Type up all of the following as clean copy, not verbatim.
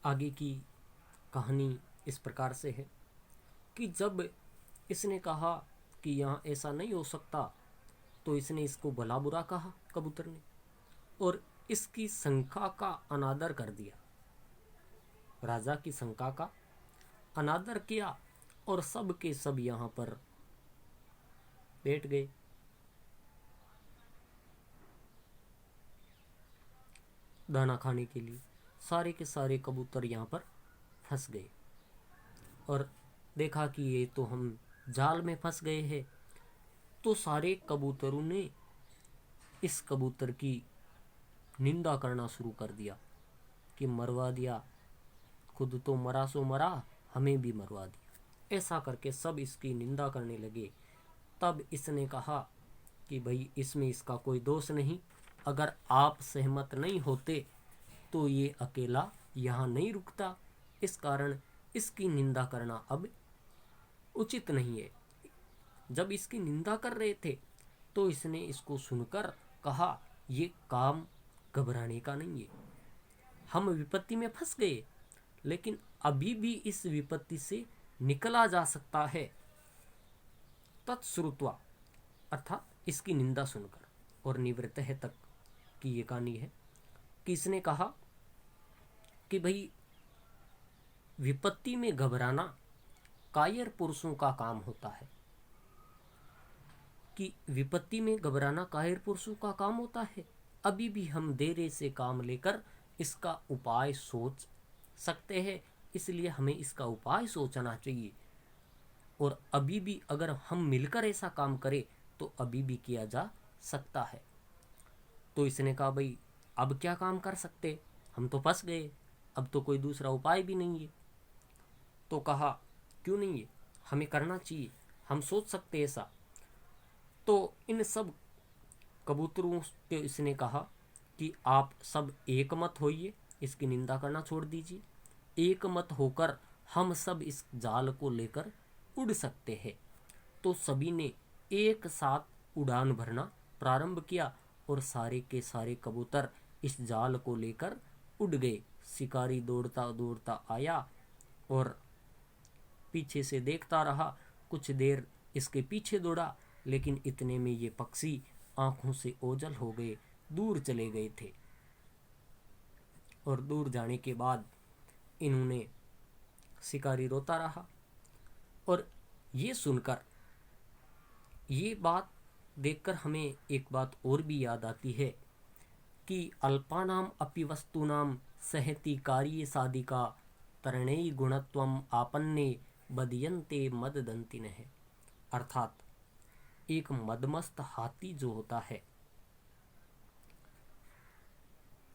आगे की कहानी इस प्रकार से है कि जब इसने कहा कि यहाँ ऐसा नहीं हो सकता, तो इसने इसको भला बुरा कहा कबूतर ने, और इसकी शंका का अनादर कर दिया। राजा की शंका का अनादर किया और सब के सब यहाँ पर बैठ गए। दाना खाने के लिए सारे के सारे कबूतर यहाँ पर फंस गए और देखा कि ये तो हम जाल में फंस गए हैं। तो सारे कबूतरों ने इस कबूतर की निंदा करना शुरू कर दिया कि मरवा दिया, खुद तो मरा सो मरा, हमें भी मरवा दिया। ऐसा करके सब इसकी निंदा करने लगे। तब इसने कहा कि भाई इसमें इसका कोई दोष नहीं, अगर आप सहमत नहीं होते तो ये अकेला यहाँ नहीं रुकता, इस कारण इसकी निंदा करना अब उचित नहीं है। जब इसकी निंदा कर रहे थे तो इसने इसको सुनकर कहा, ये काम घबराने का नहीं है, हम विपत्ति में फंस गए लेकिन अभी भी इस विपत्ति से निकला जा सकता है। तत्श्रुत्वा अर्थात इसकी निंदा सुनकर, और निवृत्त है तक की ये कहानी है कि इसने कहा कि भाई विपत्ति में घबराना कायर पुरुषों का काम होता है, कि विपत्ति में घबराना कायर पुरुषों का काम होता है। अभी भी हम देर से काम लेकर इसका उपाय सोच सकते हैं, इसलिए हमें इसका उपाय सोचना चाहिए, और अभी भी अगर हम मिलकर ऐसा काम करें तो अभी भी किया जा सकता है। तो इसने कहा भाई अब क्या काम कर सकते, हम तो फंस गए, अब तो कोई दूसरा उपाय भी नहीं है। तो कहा क्यों नहीं है, हमें करना चाहिए, हम सोच सकते ऐसा। तो इन सब कबूतरों से इसने कहा कि आप सब एक मत होइए, इसकी निंदा करना छोड़ दीजिए, एक मत होकर हम सब इस जाल को लेकर उड़ सकते हैं। तो सभी ने एक साथ उड़ान भरना प्रारंभ किया और सारे के सारे कबूतर इस जाल को लेकर उड़ गए। शिकारी दौड़ता दौड़ता आया और पीछे से देखता रहा, कुछ देर इसके पीछे दौड़ा, लेकिन इतने में ये पक्षी आंखों से ओझल हो गए, दूर चले गए थे। और दूर जाने के बाद इन्होंने शिकारी रोता रहा। और ये सुनकर, ये बात देखकर हमें एक बात और भी याद आती है कि अल्पानाम अपि वस्तूनाम सहति कार्ये साधिका तरणेय गुणत्वम आपन्ने बदयन्ते मददंतिनः। अर्थात एक मदमस्त हाथी जो होता है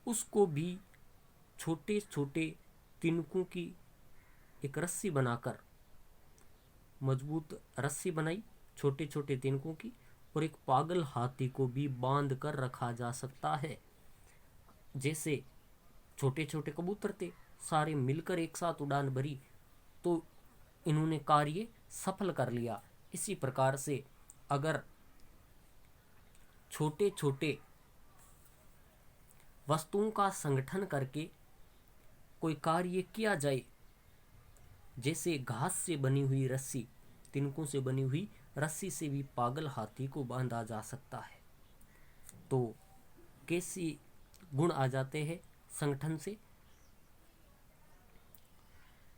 उसको भी छोटे छोटे तिनकों की एक रस्सी बनाकर, मजबूत रस्सी बनाई छोटे छोटे तिनकों की, और एक पागल हाथी को भी बांध कर रखा जा सकता है। जैसे छोटे छोटे कबूतर थे, सारे मिलकर एक साथ उड़ान भरी तो इन्होंने कार्य सफल कर लिया। इसी प्रकार से अगर छोटे छोटे वस्तुओं का संगठन करके कोई कार्य किया जाए, जैसे घास से बनी हुई रस्सी, तिनकों से बनी हुई रस्सी से भी पागल हाथी को बांधा जा सकता है, तो कैसे गुण आ जाते हैं संगठन से,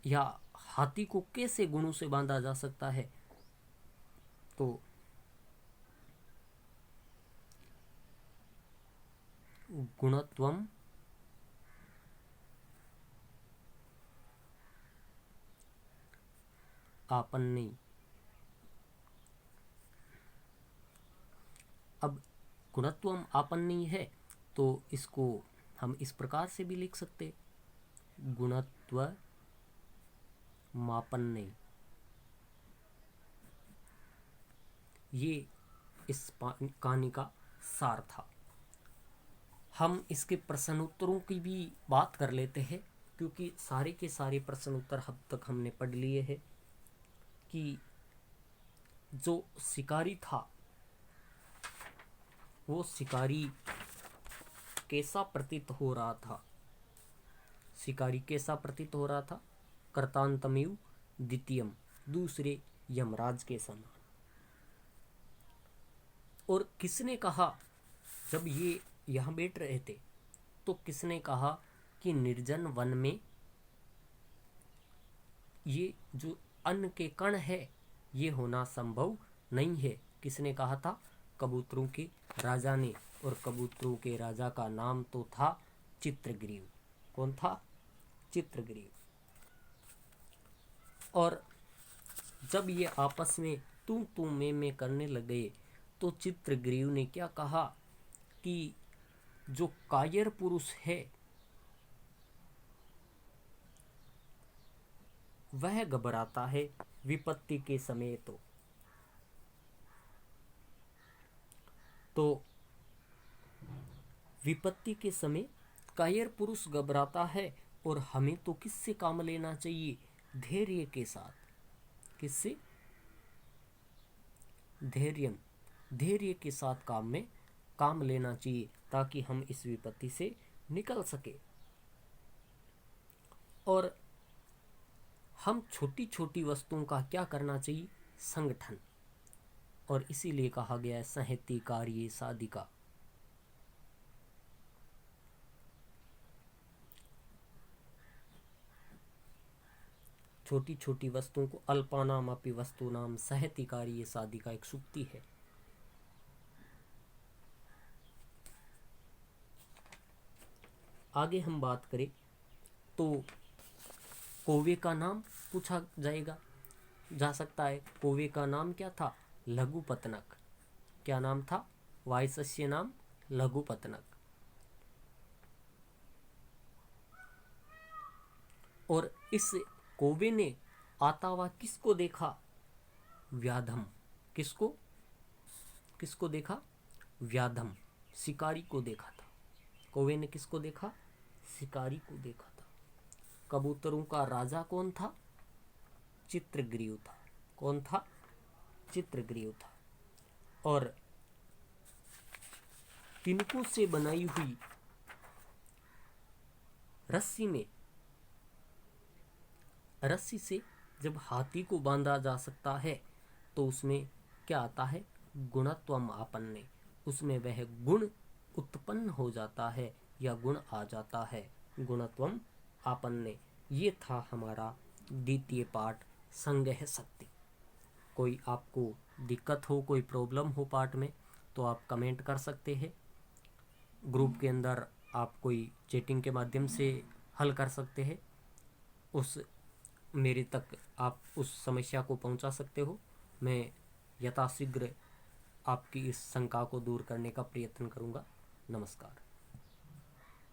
या हाथी को कैसे गुणों से बांधा जा सकता है। तो गुणत्वम आपन्ने। अब गुणत्वम आपन्ने है तो इसको हम इस प्रकार से भी लिख सकते, गुणत्व मापन्ने। ये इस कहानी का सार था। हम इसके प्रश्न उत्तरों की भी बात कर लेते हैं, क्योंकि सारे के सारे प्रश्न उत्तर अब तक हमने पढ़ लिए हैं कि जो शिकारी था वो शिकारी कैसा प्रतीत हो रहा था। शिकारी कैसा प्रतीत हो रहा था? कर्तांतमेव द्वितीयम, दूसरे यमराज के समान। और किसने कहा, जब ये यहाँ बैठ रहे थे तो किसने कहा कि निर्जन वन में ये जो अन्न के कण है ये होना संभव नहीं है? किसने कहा था? कबूतरों के राजा ने। और कबूतरों के राजा का नाम तो था चित्रग्रीव। कौन था? चित्रग्रीव। और जब ये आपस में तू मैं करने लगे तो चित्रग्रीव ने क्या कहा कि जो कायर पुरुष है वह घबराता है विपत्ति के समय। तो विपत्ति के समय कायर पुरुष घबराता है, और हमें तो किससे काम लेना चाहिए? धैर्य के साथ। किससे? धैर्य के साथ काम लेना चाहिए, ताकि हम इस विपत्ति से निकल सके। और हम छोटी छोटी वस्तुओं का क्या करना चाहिए? संगठन। और इसीलिए कहा गया है संहति कार्ये साधिका। छोटी छोटी वस्तुओं को अल्पानाम अपि वस्तूनाम सहति कार्ये साधिका एक सूक्ति है। आगे हम बात करें तो कौवे का नाम पूछा जा सकता है। कौवे का नाम क्या था? लघुपतनक। क्या नाम था? वायसस्य नाम लघुपतनक। और इस कौवे ने आता हुआ किसको देखा? व्याधम। किसको देखा? व्याधम, शिकारी को देखा था। कौवे ने किसको देखा? शिकारी को देखा था। कबूतरों का राजा कौन था? चित्रग्रीव था। कौन था? चित्रग्रीव था। और तिनकों से बनाई हुई रस्सी से जब हाथी को बांधा जा सकता है तो उसमें क्या आता है? गुणत्वम आपन्ने। उसमें वह गुण उत्पन्न हो जाता है या गुण आ जाता है। गुणत्वम आपन्ने। ये था हमारा द्वितीय पाठ संज्ञेय शक्ति। कोई आपको दिक्कत हो, कोई प्रॉब्लम हो पाठ में, तो आप कमेंट कर सकते हैं। ग्रुप के अंदर आप कोई चैटिंग के माध्यम से हल कर सकते हैं। मेरे तक आप उस समस्या को पहुंचा सकते हो। मैं यथाशीघ्र आपकी इस शंका को दूर करने का प्रयत्न करूंगा। नमस्कार।